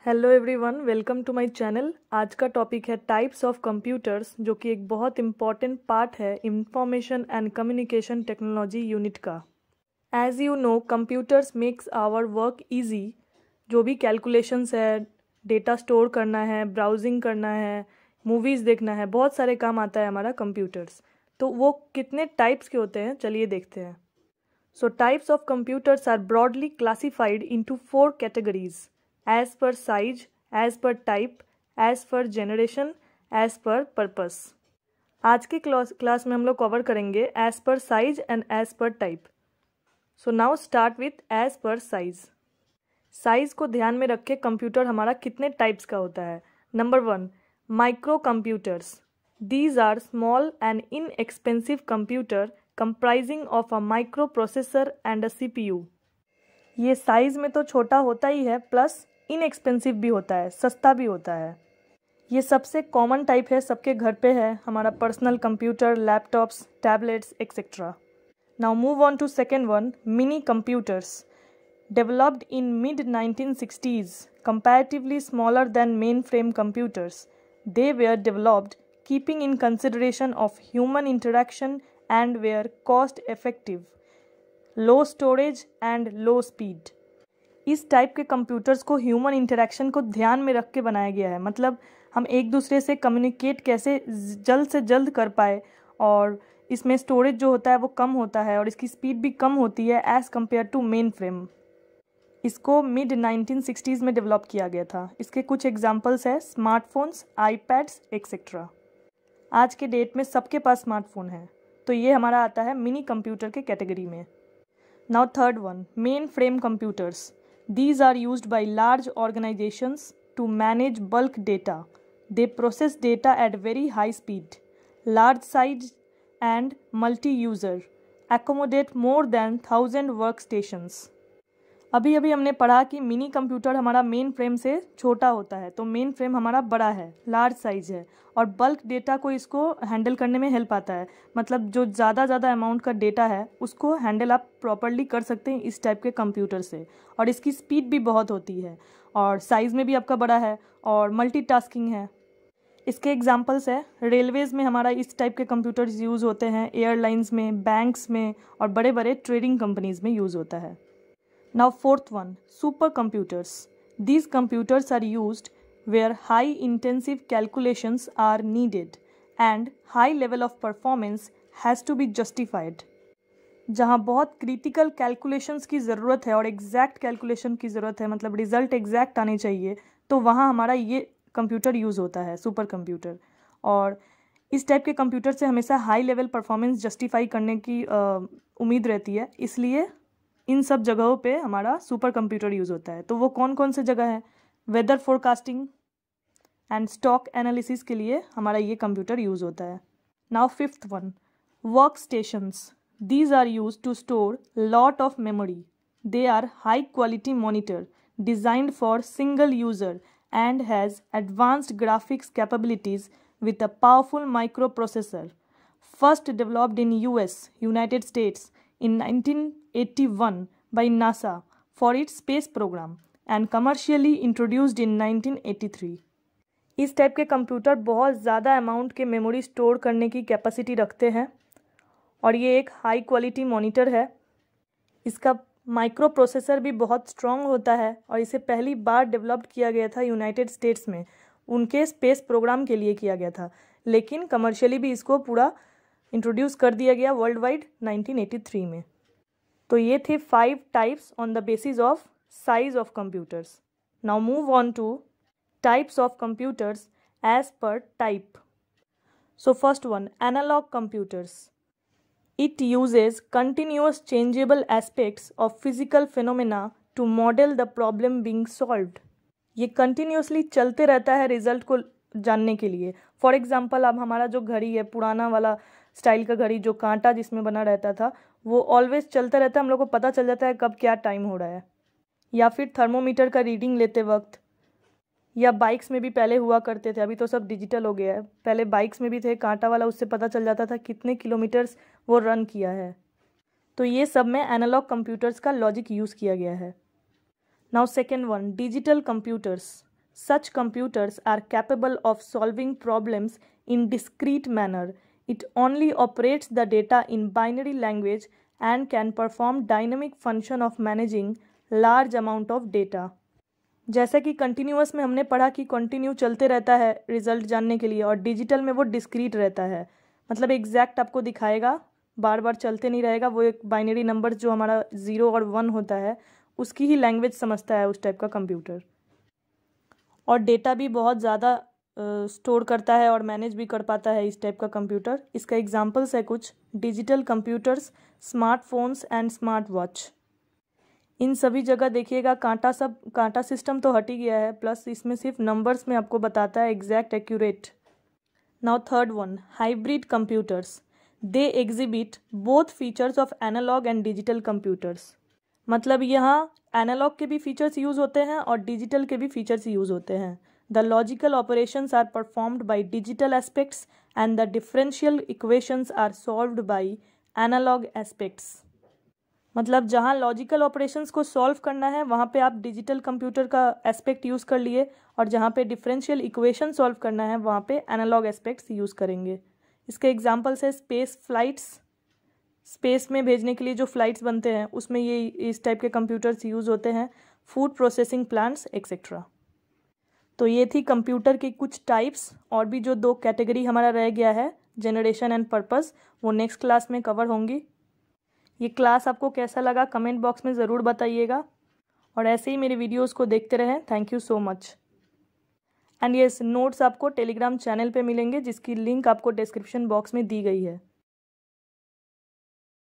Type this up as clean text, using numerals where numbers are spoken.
Hello everyone, welcome to my channel. आज का topic है टाइप्स ऑफ कंप्यूटर्स, जो कि एक बहुत इम्पॉर्टेंट पार्ट है information and communication technology unit का। As you know, computers makes our work easy. जो भी कैलकुलेशंस है, डेटा स्टोर करना है, ब्राउजिंग करना है, मूवीज़ देखना है, बहुत सारे काम आता है हमारा कंप्यूटर्स। तो वो कितने टाइप्स के होते हैं, चलिए देखते हैं। So types of computers are broadly classified into 4 categories as per size, as per type, as per generation, as per purpose. आज के क्लास में हम लोग कवर करेंगे as per size and as per type. So now start with as per size. Size को ध्यान में रख के कंप्यूटर हमारा कितने टाइप्स का होता है। Number 1, micro computers. These are small and inexpensive computer comprising of a micro processor and a CPU. ये साइज में तो छोटा होता ही है, प्लस इनएक्सपेंसिव भी होता है, सस्ता भी होता है। ये सबसे कॉमन टाइप है, सबके घर पे है, हमारा personal computer, laptops, tablets etcetera. Now move on to second one, mini computers. Developed in mid-1960s, comparatively smaller than mainframe computers, they were developed keeping in consideration of human interaction and were cost-effective, low storage and low speed. इस type के computers को human interaction को ध्यान में रख के बनाया गया है। मतलब हम एक दूसरे से कम्युनिकेट कैसे जल्द से जल्द कर पाए, और इसमें स्टोरेज जो होता है वो कम होता है और इसकी स्पीड भी कम होती है as compare to main frame. इसको मिड 1960s में डेवलप किया गया था। इसके कुछ एग्जांपल्स है स्मार्टफोन्स, आईपैड्स एक्सेट्रा। आज के डेट में सबके पास स्मार्टफोन है, तो ये हमारा आता है मिनी कंप्यूटर के कैटेगरी में। Now third one, main frame computers. These are used by large organisations to manage bulk data. They process data at very high speed, large size and multi user, accommodate more than 1000 work stations. अभी अभी हमने पढ़ा कि mini computer हमारा main frame से छोटा होता है, तो मेन फ्रेम हमारा बड़ा है, लार्ज साइज है, और बल्क डेटा को इसको हैंडल करने में हेल्प आता है। मतलब जो ज़्यादा अमाउंट का डेटा है उसको हैंडल आप प्रॉपरली कर सकते हैं इस टाइप के कंप्यूटर से, और इसकी स्पीड भी बहुत होती है, और साइज़ में भी आपका बड़ा है, और मल्टीटास्किंग है। इसके एग्जाम्पल्स है, रेलवेज़ में हमारा इस टाइप के कंप्यूटर्स यूज़ होते हैं, एयरलाइंस में, बैंक्स में, और बड़े बड़े ट्रेडिंग कंपनीज़ में यूज़ होता है। Now fourth one, supercomputers. These computers are used where high intensive calculations are needed and high level of performance has to be justified. जहाँ बहुत क्रिटिकल कैलकुलेशंस की ज़रूरत है और एग्जैक्ट कैलकुलेशन की ज़रूरत है, मतलब रिजल्ट एग्जैक्ट आने चाहिए, तो वहाँ हमारा ये कंप्यूटर यूज़ होता है, सुपर कंप्यूटर। और इस टाइप के कंप्यूटर से हमेशा हाई लेवल परफॉर्मेंस जस्टिफाई करने की उम्मीद रहती है, इसलिए इन सब जगहों पे हमारा सुपर कंप्यूटर यूज़ होता है। तो वो कौन कौन से जगह है? Weather forecasting and stock analysis के लिए हमारा ये कंप्यूटर यूज़ होता है। Now fifth one, work stations. These are use to store lot of memory. They are high quality monitor designed for single user and has advanced graphics capabilities with a powerful microprocessor, first developed in US, United States in 1981 by NASA for its space program and commercially introduced in 1983. इस type के computer बहुत ज़्यादा amount के memory store करने की capacity रखते हैं, और ये एक हाई क्वालिटी मॉनिटर है। इसका माइक्रो प्रोसेसर भी बहुत स्ट्रॉन्ग होता है, और इसे पहली बार डेवलप्ड किया गया था यूनाइटेड स्टेट्स में, उनके स्पेस प्रोग्राम के लिए किया गया था, लेकिन कमर्शियली भी इसको पूरा इंट्रोड्यूस कर दिया गया वर्ल्ड वाइड 1983 में। तो ये थे 5 types on the basis of size of computers. Now move on to types of computers as per type. So first one, analog computers. It uses continuous changeable aspects of physical phenomena to model the problem being solved. ये continuously चलते रहता है result को जानने के लिए। For example, अब हमारा जो घड़ी है, पुराना वाला स्टाइल का घड़ी जो कांटा जिसमें बना रहता था, वो ऑलवेज चलता रहता है, हम लोग को पता चल जाता है कब क्या टाइम हो रहा है। या फिर थर्मोमीटर का रीडिंग लेते वक्त, या बाइक्स में भी पहले हुआ करते थे, अभी तो सब डिजिटल हो गया है, पहले बाइक्स में भी थे कांटा वाला, उससे पता चल जाता था कितने किलोमीटर्स वो रन किया है। तो ये सब में एनालॉग कंप्यूटर्स का लॉजिक यूज़ किया गया है। Now second one, digital computers. Such computers are capable of solving problems in discrete manner. It only operates the data in binary language and can perform dynamic function of managing large amount of data. जैसे कि continuous में हमने पढ़ा कि continue चलते रहता है result जानने के लिए, और डिजिटल में वो डिस्क्रीट रहता है, मतलब एग्जैक्ट आपको दिखाएगा, बार बार चलते नहीं रहेगा। वो एक बाइनरी नंबर जो हमारा 0 और 1 होता है उसकी ही लैंग्वेज समझता है उस टाइप का कंप्यूटर, और डेटा भी बहुत ज़्यादा स्टोर करता है और मैनेज भी कर पाता है इस टाइप का कंप्यूटर। इसका एग्जांपल्स है कुछ digital computers, smartphones and smart watch. इन सभी जगह देखिएगा कांटा सिस्टम तो हट ही गया है, प्लस इसमें सिर्फ नंबर्स में आपको बताता है exact accurate. Now third one, hybrid computers. They exhibit both features of analog and digital computers. मतलब यहाँ एनालॉग के भी फीचर्स यूज़ होते हैं और डिजिटल के भी फीचर्स यूज़ होते हैं। The logical operations are performed by digital aspects and the differential equations are solved by analog aspects. मतलब जहाँ लॉजिकल ऑपरेशंस को सॉल्व करना है वहाँ पे आप डिजिटल कंप्यूटर का एस्पेक्ट यूज़ कर लिए, और जहाँ पे डिफरेंशियल इक्वेशन सॉल्व करना है वहाँ पे एनालॉग एस्पेक्ट्स यूज़ करेंगे। इसके एग्जांपल्स है स्पेस फ्लाइट्स, स्पेस में भेजने के लिए जो फ्लाइट्स बनते हैं उसमें ये इस टाइप के कंप्यूटर्स यूज़ होते हैं, फूड प्रोसेसिंग प्लांट्स एक्सेट्रा। तो ये थी कंप्यूटर की कुछ टाइप्स, और भी जो 2 कैटेगरी हमारा रह गया है जनरेशन एंड पर्पस, वो नेक्स्ट क्लास में कवर होंगी। ये क्लास आपको कैसा लगा कमेंट बॉक्स में ज़रूर बताइएगा, और ऐसे ही मेरे वीडियोस को देखते रहें। Thank you so much. And yes, notes आपको टेलीग्राम चैनल पे मिलेंगे जिसकी लिंक आपको डिस्क्रिप्शन बॉक्स में दी गई है।